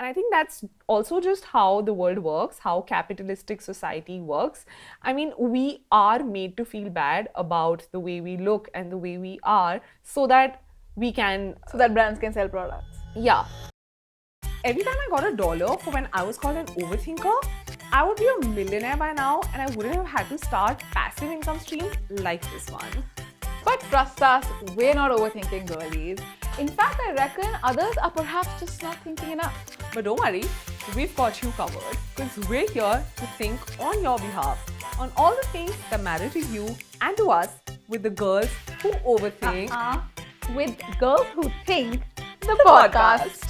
I think that's also just how the world works, how capitalistic society works. I mean, we are made to feel bad about the way we look and the way we are so that we can, So that brands can sell products. yeah. Every time I got $1 for when I was called an overthinker, I would be a millionaire by now and I wouldn't have had to start passive income streams like this one. But trust us, we're not overthinking, girlies. In fact, I reckon others are perhaps just not thinking enough. But don't worry, we've got you covered because we're here to think on your behalf on all the things that matter to you and to us with the girls who overthink. With Girls Who Think, the podcast.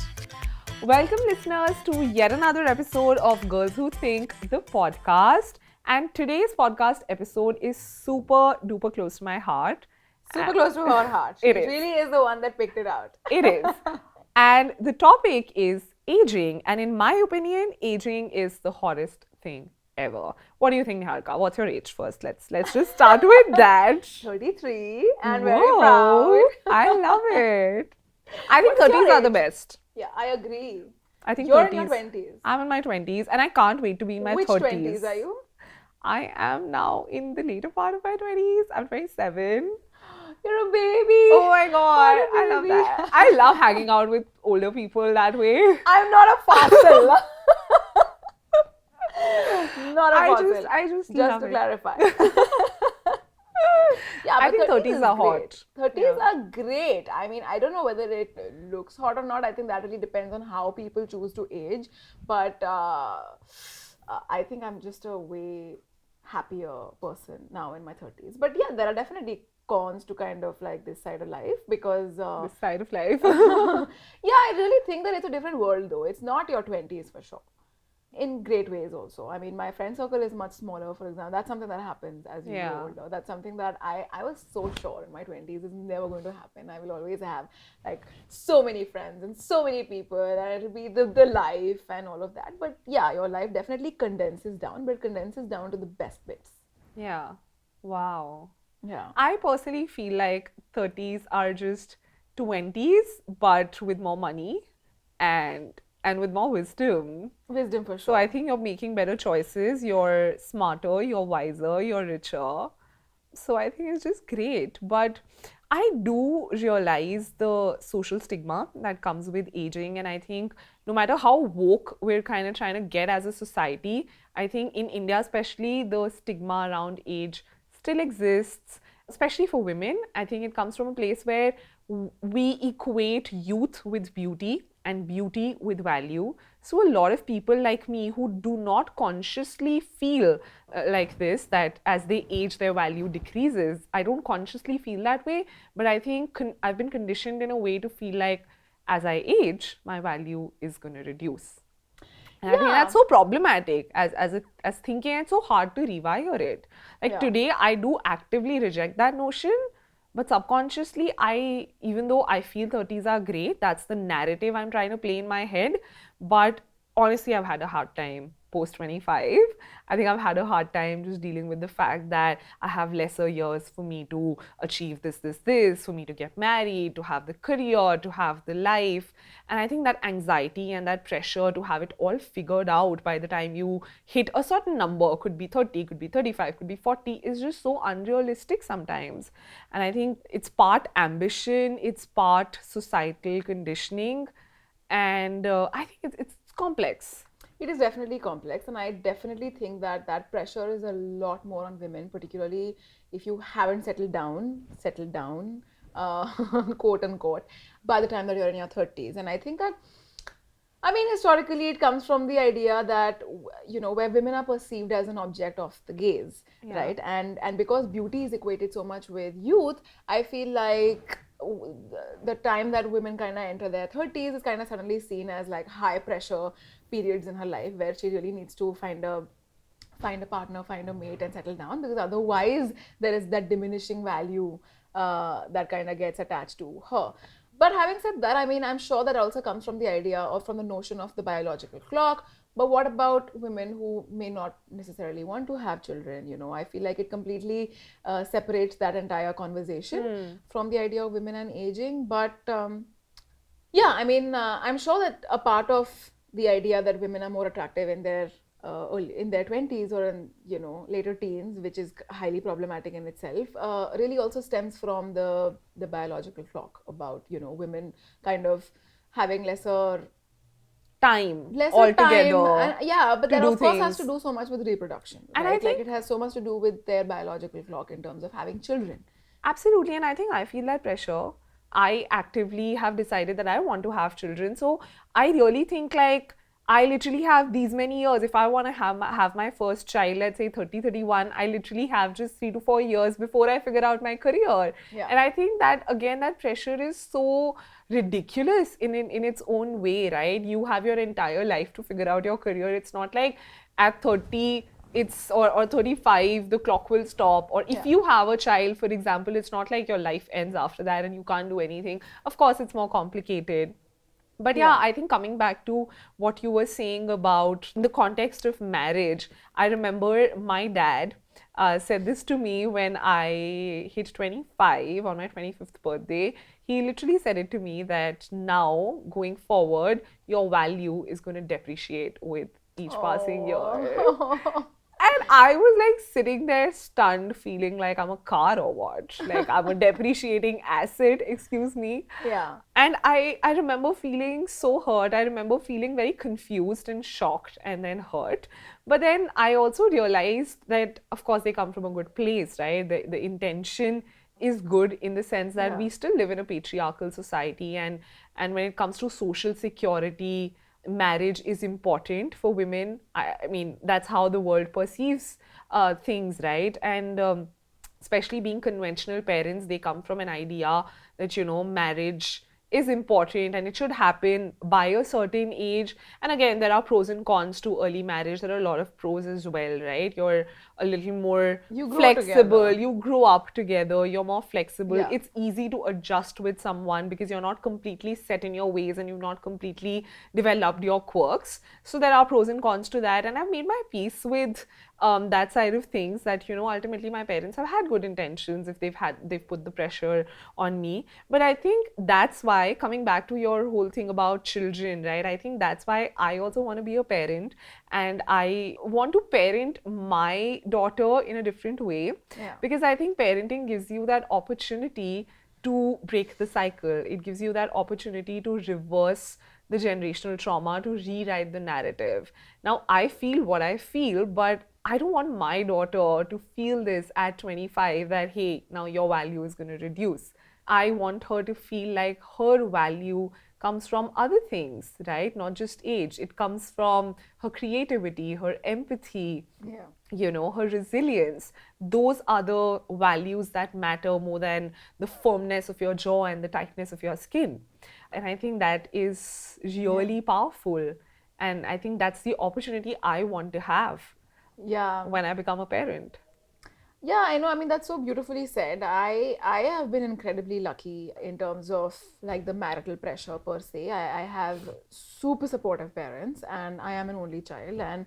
Welcome, listeners, to yet another episode of Girls Who Think, the podcast. And today's podcast episode is super duper close to my heart. Super close to her heart. It She is. really is the one that picked it out. It is. And the topic is aging. And in my opinion, aging is the hottest thing ever. What do you think, Niharika? What's your age first? Let's just start with that. 33 and very Whoa, proud. I love it. I think What's your 30s are the age? best. Yeah, I agree. I think You're 30s. in your 20s. I'm in my 20s and I can't wait to be in my Which 30s. 20s are you? I am now in the later part of my 20s. I'm 27. You're a baby. Oh my god, What a I love baby. that. I love hanging out with older people that way. I'm not a fossil. Not a fossil. I just Just love to it. clarify. Yeah, I but think 30s is are great. hot. 30s are great. I mean, I don't know whether it looks hot or not. I think that really depends on how people choose to age. But I think I'm just a way happier person now in my 30s. But yeah, there are definitely cons to kind of like this side of life because This side of life. yeah, I really think that it's a different world though. It's not your 20s for sure. In great ways also. I mean, my friend circle is much smaller, for example. That's something that happens as you Yeah. grow older. That's something that I was so sure in my 20s is never going to happen. I will always have like so many friends and so many people and it'll be the life and all of that. But yeah, your life definitely condenses down, but it condenses down to the best bits. Yeah. Wow. Yeah. I personally feel like 30s are just 20s, but with more money and with more wisdom. Wisdom for So sure. I think you're making better choices, you're smarter, you're wiser, you're richer. So I think it's just great. But I do realize the social stigma that comes with aging. And I think no matter how woke we're kind of trying to get as a society, I think in India especially, the stigma around age still exists, especially for women. I think it comes from a place where we equate youth with beauty and beauty with value. So a lot of people like me who do not consciously feel like this, that as they age their value decreases. I don't consciously feel that way, but I think I've been conditioned in a way to feel like as I age, my value is going to reduce. And I think that's so problematic as thinking, it's so hard to rewire it. Like Yeah. today, I do actively reject that notion, but subconsciously, even though I feel 30s are great, that's the narrative I'm trying to play in my head. But honestly, I've had a hard time post 25. I think I've had a hard time just dealing with the fact that I have lesser years for me to achieve this, for me to get married, to have the career, to have the life. And I think that anxiety and that pressure to have it all figured out by the time you hit a certain number, could be 30, could be 35, could be 40, is just so unrealistic sometimes. And I think it's part ambition, it's part societal conditioning. And I think it's complex. It is definitely complex, and I definitely think that that pressure is a lot more on women, particularly if you haven't settled down, quote unquote, by the time that you're in your 30s. And I think that, I mean, historically, it comes from the idea that, you know, where women are perceived as an object of the gaze, right? And because beauty is equated so much with youth, I feel like the time that women kind of enter their 30s is kind of suddenly seen as like high pressure periods in her life where she really needs to find a partner, find a mate and settle down, because otherwise there is that diminishing value that kind of gets attached to her. But having said that, I mean, I'm sure that also comes from the idea or from the notion of the biological clock. But what about women who may not necessarily want to have children? You know, I feel like it completely separates that entire conversation from the idea of women and aging. But yeah, I mean, I'm sure that a part of the idea that women are more attractive in their in their 20s or in later teens, which is highly problematic in itself, really also stems from the biological clock about women kind of having Time lesser time, altogether and yeah, but to that do of course has to things. do so much with reproduction, And I right? Like think it has so much to do with their biological clock in terms of having children. absolutely, and I think I feel that pressure. I actively have decided that I want to have children. So I really think like I literally have these many years. If I want to have my first child, let's say 30, 31, I literally have just 3 to 4 years before I figure out my career. Yeah. And I think that again, that pressure is so ridiculous in its own way, right? You have your entire life to figure out your career. It's not like at 30 it's or 35 the clock will stop, or if Yeah. you have a child, for example, it's not like your life ends after that and you can't do anything. Of course it's more complicated, but yeah, Yeah. I think coming back to what you were saying about the context of marriage, I remember my dad said this to me when I hit 25 on my 25th birthday. He literally said it to me that now going forward your value is going to depreciate with each passing year. Oh. And I was like sitting there stunned, feeling like I'm a car or what? Like I'm a depreciating asset, excuse me. Yeah. And I remember feeling so hurt. I remember feeling very confused and shocked and then hurt. But then I also realized that, of course, they come from a good place, right? The intention is good in the sense that Yeah. we still live in a patriarchal society, and when it comes to social security, marriage is important for women. I mean, that's how the world perceives things, right? And especially being conventional parents, they come from an idea that, marriage is important and it should happen by a certain age. And again, there are pros and cons to early marriage. There are a lot of pros as well, right? You're a little more You grow flexible, together. you grow up together, you're more flexible. Yeah. It's easy to adjust with someone because you're not completely set in your ways and you've not completely developed your quirks. So there are pros and cons to that. And I've made my peace with that side of things, that ultimately my parents have had good intentions if they've put the pressure on me. But I think that's why, coming back to your whole thing about children, right, I think that's why I also want to be a parent, and I want to parent my daughter in a different way. Yeah. Because I think parenting gives you that opportunity to break the cycle. It gives you that opportunity to reverse the generational trauma, to rewrite the narrative. Now, I feel what I feel, but I don't want my daughter to feel this at 25, that, hey, now your value is going to reduce. I want her to feel like her value comes from other things, right? Not just age. It comes from her creativity, her empathy, Yeah. her resilience. Those are the values that matter more than the firmness of your jaw and the tightness of your skin. And I think that is Yeah. really powerful. And I think that's the opportunity I want to have Yeah. when I become a parent. Yeah, I know. I mean, that's so beautifully said. I have been incredibly lucky in terms of like the marital pressure per se. I have super supportive parents, and I am an only child, and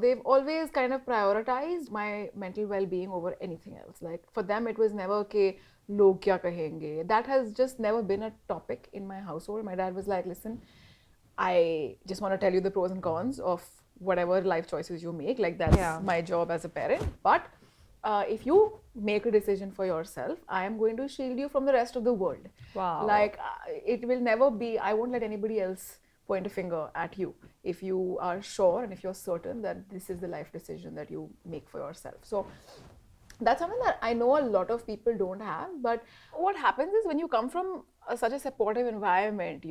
they've always kind of prioritized my mental well-being over anything else. Like for them, it was never okay. Log kya kahenge. That has just never been a topic in my household. My dad was like, listen, I just want to tell you the pros and cons of whatever life choices you make. Like that's Yeah. my job as a parent. But if you make a decision for yourself, I am going to shield you from the rest of the world. Wow. Like it will never be. I won't let anybody else point a finger at you if you are sure and if you're certain that this is the life decision that you make for yourself. So that's something that I know a lot of people don't have. But what happens is when you come from such a supportive environment,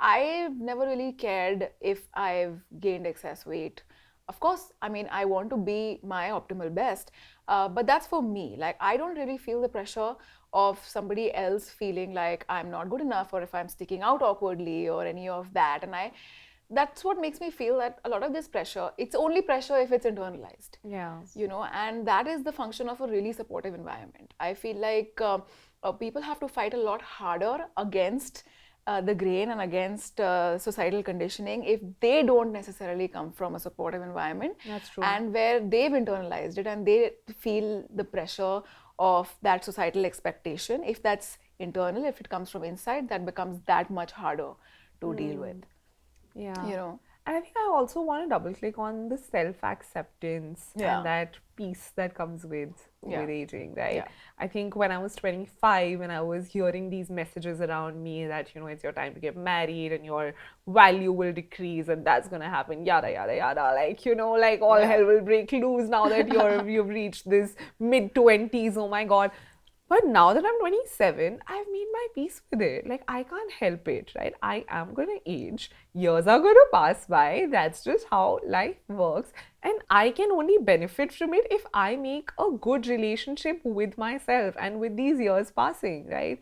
I've never really cared if I've gained excess weight. Of course, I mean, I want to be my optimal best, but that's for me. Like, I don't really feel the pressure of somebody else feeling like I'm not good enough or if I'm sticking out awkwardly or any of that. And that's what makes me feel that a lot of this pressure, it's only pressure if it's internalized. Yeah. And that is the function of a really supportive environment. I feel like people have to fight a lot harder against the grain and against societal conditioning if they don't necessarily come from a supportive environment. That's true. And where they've internalized it and they feel the pressure of that societal expectation. If that's internal, if it comes from inside, that becomes that much harder to deal with. Yeah. you know. And I think I also want to double click on the self acceptance and Yeah. that peace that comes with Yeah. aging, right? Yeah. I think when I was 25 and I was hearing these messages around me that, it's your time to get married and your value will decrease and that's gonna happen, yada yada yada. Like, like all Yeah. hell will break loose now that you've reached this mid-20s. Oh my god. But now that I'm 27, I've made my peace with it. Like, I can't help it, right? I am going to age. Years are going to pass by. That's just how life works. And I can only benefit from it if I make a good relationship with myself and with these years passing, right?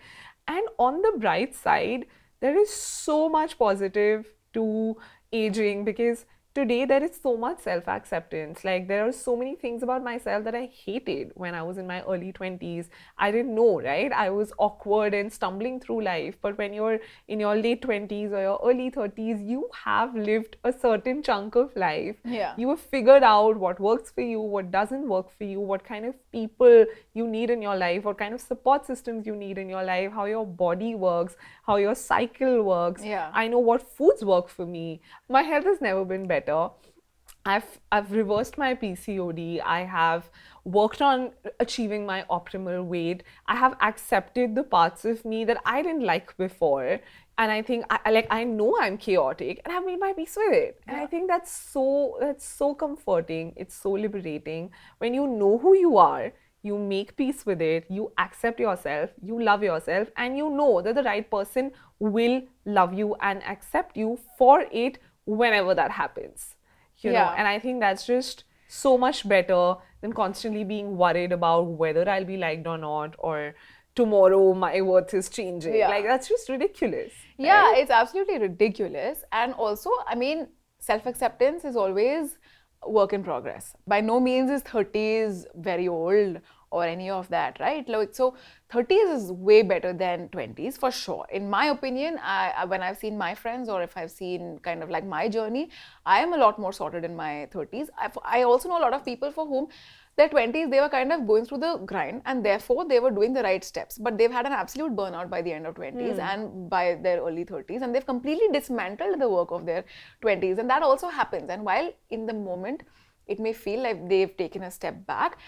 And on the bright side, there is so much positive to aging because today there is so much self acceptance. Like, there are so many things about myself that I hated when I was in my early 20s. I didn't know, right? I was awkward and stumbling through life. But when you're in your late 20s or your early 30s, you have lived a certain chunk of life. Yeah. You have figured out what works for you, what doesn't work for you, what kind of people you need in your life, what kind of support systems you need in your life, how your body works, how your cycle works. Yeah. I know what foods work for me. My health has never been better. I've reversed my PCOD. I have worked on achieving my optimal weight. I have accepted the parts of me that I didn't like before. And I think I know I'm chaotic and I've made my peace with it. And I Yeah. think that's so comforting. It's so liberating. When you know who you are, you make peace with it, you accept yourself, you love yourself, and you know that the right person will love you and accept you for it whenever that happens. Yeah. And I think that's just so much better than constantly being worried about whether I'll be liked or not, or tomorrow my worth is changing. Like, Yeah. that's just ridiculous, Yeah, right? it's absolutely ridiculous. And also, I mean, self acceptance is always a work in progress. By no means is 30s very old or any of that, right? Like, so 30s is way better than 20s for sure. In my opinion, when I've seen my friends or if I've seen kind of like my journey, I am a lot more sorted in my 30s. I also know a lot of people for whom their 20s they were kind of going through the grind and therefore they were doing the right steps, but they've had an absolute burnout by the end of 20s and by their early 30s, and they've completely dismantled the work of their 20s. And that also happens, and while in the moment it may feel like they've taken a step back,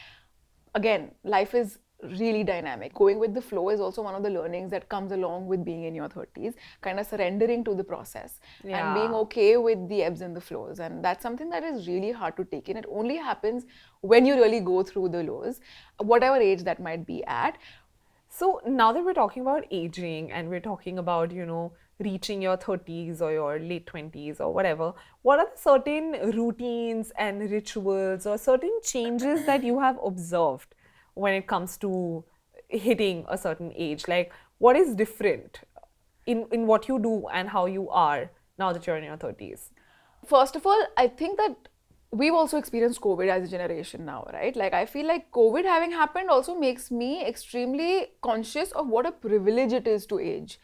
again, life is really dynamic. Going with the flow is also one of the learnings that comes along with being in your 30s, kind of surrendering to the process and being Yeah. okay with the ebbs and the flows. And that's something that is really hard to take in. It only happens when you really go through the lows, whatever age that might be at. So now that we're talking about aging and we're talking about, reaching your 30s or your late 20s or whatever, what are the certain routines and rituals or certain changes that you have observed when it comes to hitting a certain age? Like, what is different in what you do and how you are now that you're in your 30s? First of all, I think that we've also experienced COVID as a generation now, right? Like, I feel like COVID having happened also makes me extremely conscious of what a privilege it is to age.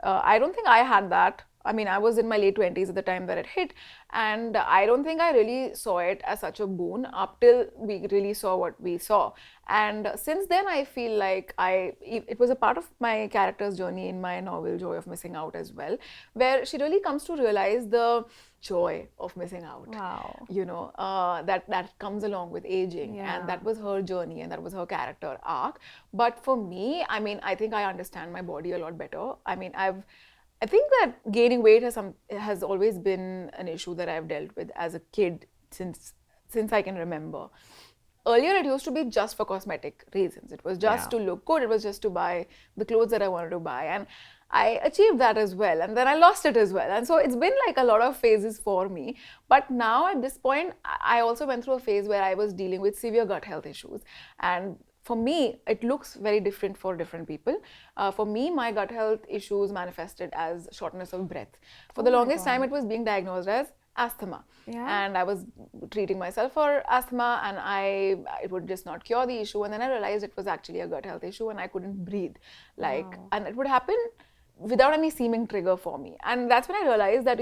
I don't think I had that. I mean, I was in my late 20s at the time that it hit, and I don't think I really saw it as such a boon up till we really saw what we saw. And since then, I feel like it was a part of my character's journey in my novel Joy of Missing Out as well, where she really comes to realize the joy of missing out. Wow. That comes along with aging, and Yeah. that was her journey and that was her character arc. But for me, I mean, I think I understand my body a lot better. I think that gaining weight has always been an issue that I've dealt with as a kid since I can remember. Earlier, it used to be just for cosmetic reasons. It was just Yeah. to look good. It was just to buy the clothes that I wanted to buy, and I achieved that as well. And then I lost it as well. And so it's been like a lot of phases for me. But now at this point, I also went through a phase where I was dealing with severe gut health issues, and for me, it looks very different for different people. For me, my gut health issues manifested as shortness of breath. For Oh the my longest time, God. it was being diagnosed as asthma. Yeah. And I was treating myself for asthma, and it would just not cure the issue. And then I realized it was actually a gut health issue and I couldn't breathe. Wow. And it would happen without any seeming trigger for me. And that's when I realized that,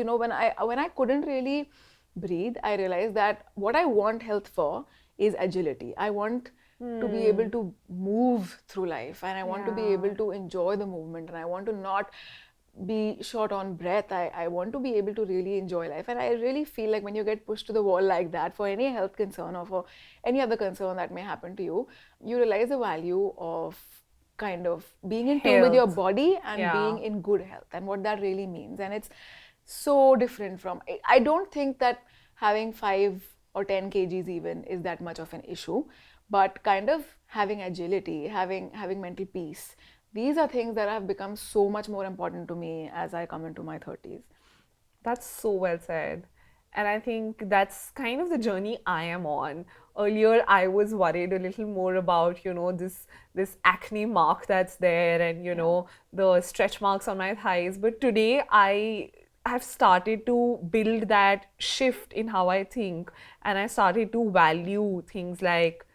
when I couldn't really breathe, I realized that what I want health for is agility. I want to be able to move through life, and I want to be Yeah. able to enjoy the movement, and I want to not be short on breath. I want to be able to really enjoy life. And I really feel like when you get pushed to the wall like that for any health concern or for any other concern that may happen to you, you realize the value of kind of being in tune with your Health. body and being Yeah. in good health and what that really means. And it's so different from, I don't think that having 5 or 10 kgs even is that much of an issue, but kind of having agility, having mental peace, these are things that have become so much more important to me as I come into my 30s. That's so well said. And I think that's kind of the journey I am on. Earlier, I was worried a little more about, this acne mark that's there and, the stretch marks on my thighs. But today, I have started to build that shift in how I think. And I started to value things like,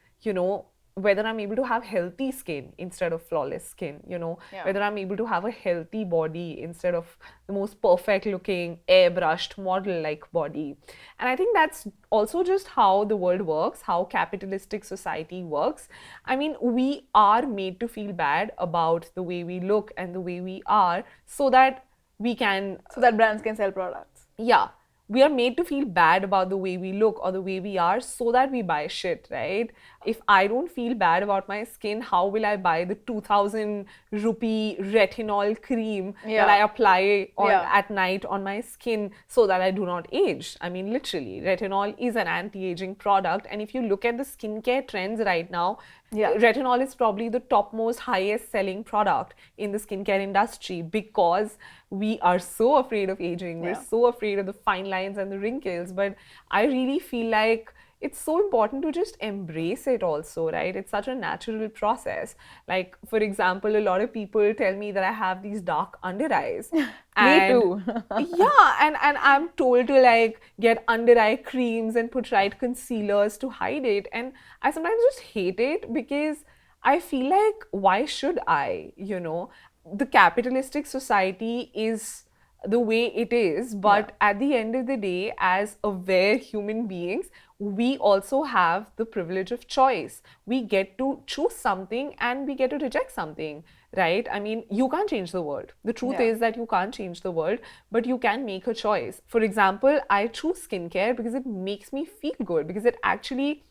whether I'm able to have healthy skin instead of flawless skin, Yeah. whether I'm able to have a healthy body instead of the most perfect looking, airbrushed, model like body. And I think that's also just how the world works, how capitalistic society works. I mean, we are made to feel bad about the way we look and the way we are so that we can, So that brands can sell products. yeah, we are made to feel bad about the way we look or the way we are so that we buy shit, right? If I don't feel bad about my skin, how will I buy the 2000 rupee retinol cream that I apply at night on my skin so that I do not age? I mean, literally, retinol is an anti-aging product. And if you look at the skincare trends right now, retinol is probably the topmost, highest selling product in the skincare industry because we are so afraid of aging. We're so afraid of the fine lines and the wrinkles. But I really feel like it's so important to just embrace it also, right? It's such a natural process. Like, for example, a lot of people tell me that I have these dark under eyes. Me too. Yeah, and I'm told to like get under eye creams and put right concealers to hide it. And I sometimes just hate it because I feel like, why should I? The capitalistic society is the way it is, but at the end of the day, as aware human beings, we also have the privilege of choice. We get to choose something and we get to reject something, right? I mean, you can't change the world. The truth is that you can't change the world, but you can make a choice. For example, I choose skincare because it makes me feel good, because it actually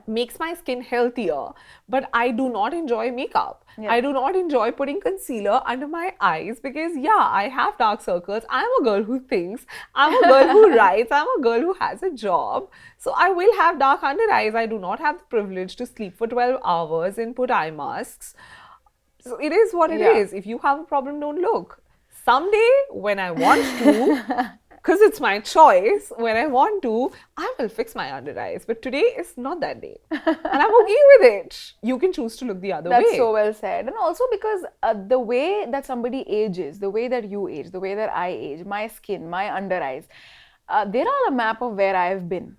makes my skin healthier. But I do not enjoy makeup. I do not enjoy putting concealer under my eyes because, I have dark circles. I'm a girl who thinks. I'm a girl who writes. I'm a girl who has a job. So I will have dark under eyes. I do not have the privilege to sleep for 12 hours and put eye masks. So it is what it is. If you have a problem, don't look. Someday, when I want to, because it's my choice, when I want to, I will fix my under eyes. But today is not that day. And I'm okay with it. You can choose to look the other way. That's so well said. And also because the way that somebody ages, the way that you age, the way that I age, my skin, my under eyes, they're all a map of where I've been.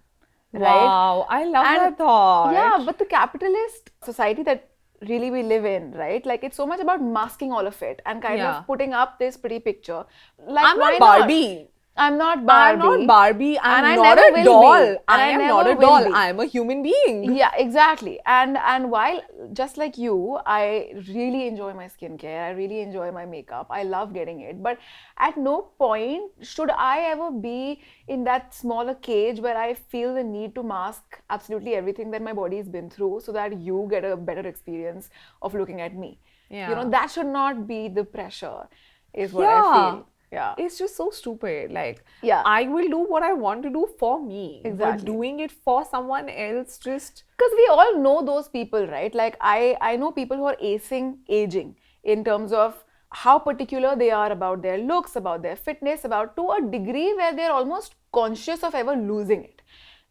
Right? Wow, I love that thought. Yeah, but the capitalist society that really we live in, right? Like, it's so much about masking all of it and kind of putting up this pretty picture. Like, I'm not Barbie. I'm not Barbie. I'm not Barbie. I'm and not a doll. I am not a doll. Be. I am a human being. Yeah, exactly. And while, just like you, I really enjoy my skincare. I really enjoy my makeup. I love getting it. But at no point should I ever be in that smaller cage where I feel the need to mask absolutely everything that my body has been through so that you get a better experience of looking at me. Yeah. That should not be the pressure, is what I feel. Yeah. It's just so stupid. Like, I will do what I want to do for me. Exactly. But doing it for someone else just... Because we all know those people, right? Like, I know people who are acing aging in terms of how particular they are about their looks, about their fitness, about to a degree where they're almost conscious of ever losing it.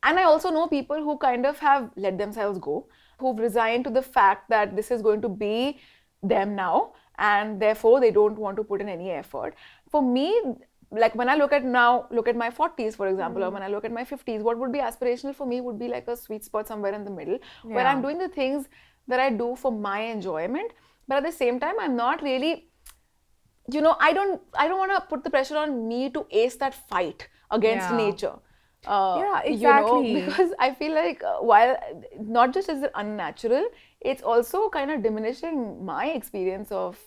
And I also know people who kind of have let themselves go, who've resigned to the fact that this is going to be them now, and therefore they don't want to put in any effort. For me, like when I look at my 40s, for example, or when I look at my 50s, what would be aspirational for me would be like a sweet spot somewhere in the middle, where I'm doing the things that I do for my enjoyment, but at the same time, I'm not really, I don't want to put the pressure on me to ace that fight against nature. Exactly. Because I feel like while not just is it unnatural, it's also kind of diminishing my experience of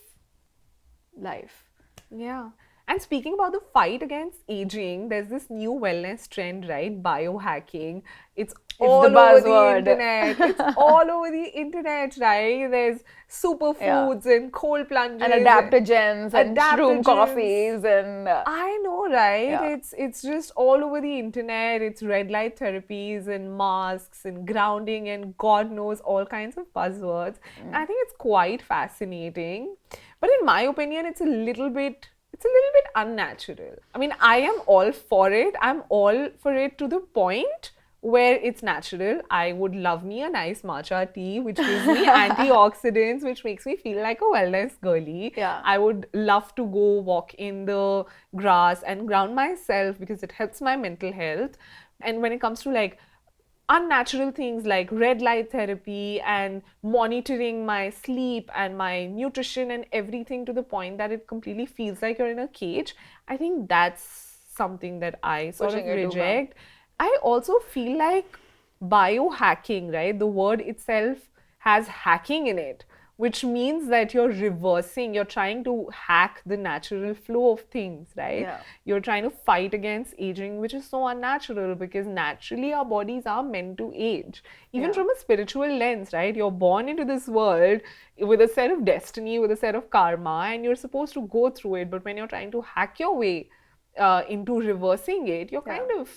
life. Yeah. And speaking about the fight against aging, there's this new wellness trend, right? Biohacking. It's It's the all over the buzzword. internet. It's all over the internet, right? There's superfoods and cold plunges And adaptogens and shroom adaptogens. coffees and I know, right? Yeah. It's just all over the internet. It's red light therapies and masks and grounding and God knows all kinds of buzzwords. I think it's quite fascinating. But in my opinion, it's a little bit unnatural. I mean, I am all for it. I'm all for it to the point where it's natural. I would love me a nice matcha tea, which gives me antioxidants, which makes me feel like a wellness girly. Yeah. I would love to go walk in the grass and ground myself because it helps my mental health. And when it comes to like unnatural things like red light therapy and monitoring my sleep and my nutrition and everything to the point that it completely feels like you're in a cage, I think that's something that I sort of Pushing it too far. reject. I also feel like biohacking, right? The word itself has hacking in it, which means that you're trying to hack the natural flow of things, right? Yeah. You're trying to fight against aging, which is so unnatural because naturally our bodies are meant to age. Even from a spiritual lens, right? You're born into this world with a set of destiny, with a set of karma, and you're supposed to go through it. But when you're trying to hack your way into reversing it, you're kind of,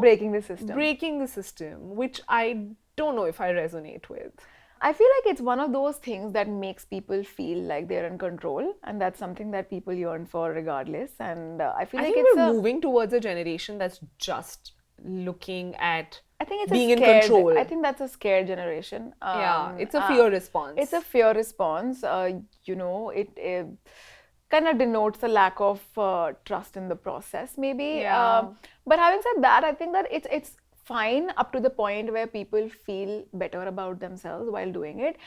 breaking the system. breaking the system, which I don't know if I resonate with. I feel like it's one of those things that makes people feel like they're in control, and that's something that people yearn for regardless. And I feel I like think it's we're moving towards a generation that's just looking at I think it's being a in scared, control. I think that's a scared generation. Yeah, it's a fear response. It's a fear response. It kind of denotes a lack of trust in the process, maybe. Yeah. But having said that, I think that it's fine up to the point where people feel better about themselves while doing it.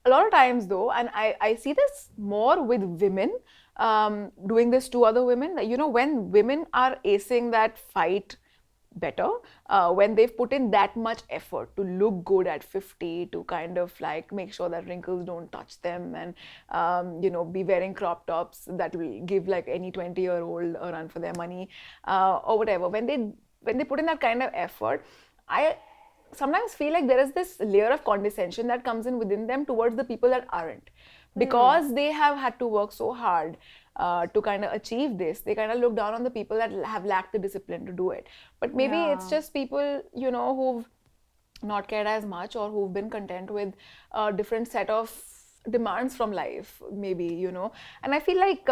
A lot of times, though, and I see this more with women doing this to other women. When women are acing that fight better, when they've put in that much effort to look good at 50, to kind of like make sure that wrinkles don't touch them, and be wearing crop tops that will give like any 20-year-old a run for their money, or whatever. When they put in that kind of effort, I sometimes feel like there is this layer of condescension that comes in within them towards the people that aren't, because they have had to work so hard to kind of achieve this. They kind of look down on the people that have lacked the discipline to do it. But maybe it's just people, who've not cared as much, or who've been content with a different set of demands from life, maybe. And I feel like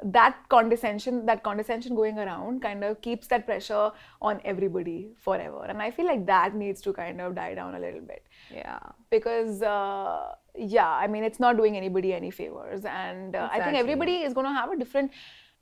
that condescension going around kind of keeps that pressure on everybody forever. And I feel like that needs to kind of die down a little bit. Yeah. Because I mean, it's not doing anybody any favors. And I think everybody is going to have a different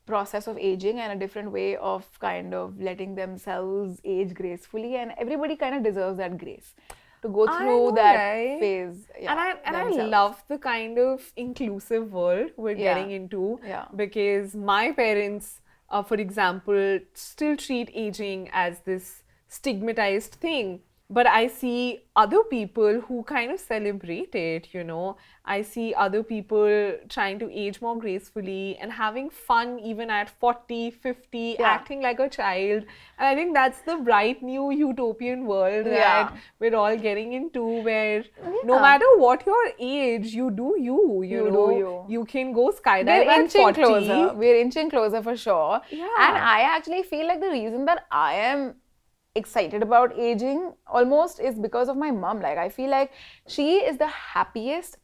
process of aging and a different way of kind of letting themselves age gracefully, and everybody kind of deserves that grace to go through that phase. Yeah, and I love the kind of inclusive world we're getting into, because my parents, for example, still treat aging as this stigmatized thing. But I see other people who kind of celebrate it, I see other people trying to age more gracefully and having fun even at 40, 50, acting like a child. And I think that's the bright new utopian world that we're all getting into, where no matter what your age, you do you, you can go skydive at 40. We're inching closer for sure. Yeah. And I actually feel like the reason that I am excited about aging almost is because of my mom. Like, I feel like she is the happiest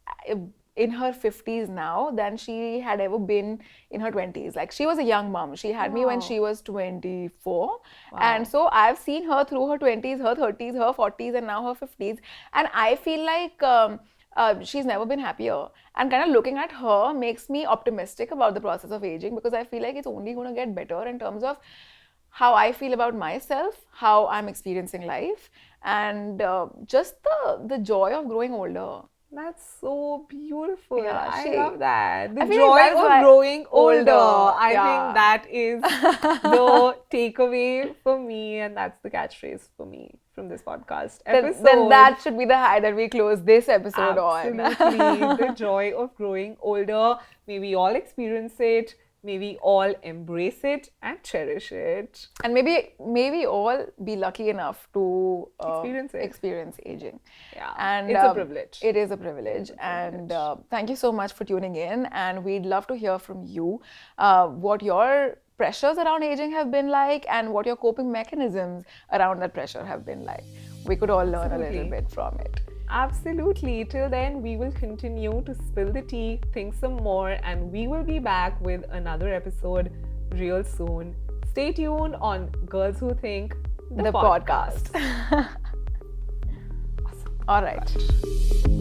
in her 50s now than she had ever been in her 20s. Like, she was a young mom. She had me when she was 24. And so I've seen her through her 20s, her 30s, her 40s, and now her 50s. And I feel like she's never been happier. And kind of looking at her makes me optimistic about the process of aging, because I feel like it's only going to get better in terms of how I feel about myself, how I'm experiencing life, and just the joy of growing older. That's so beautiful. Yeah, I love that. The I feel joy like of growing older. I Yeah. think that is the takeaway for me, and that's the catchphrase for me from this podcast episode. Then that should be the high that we close this episode on. Absolutely. The joy of growing older. May we all experience it May we all embrace it and cherish it. And maybe all be lucky enough to Experience it. aging. Yeah, And it's a privilege. It is a privilege. And thank you so much for tuning in. And we'd love to hear from you what your pressures around aging have been like and what your coping mechanisms around that pressure have been like. We could all learn a little bit from it. Absolutely. Till then, we will continue to spill the tea, think some more, and we will be back with another episode real soon. Stay tuned on Girls Who Think, the podcast. Awesome. All right.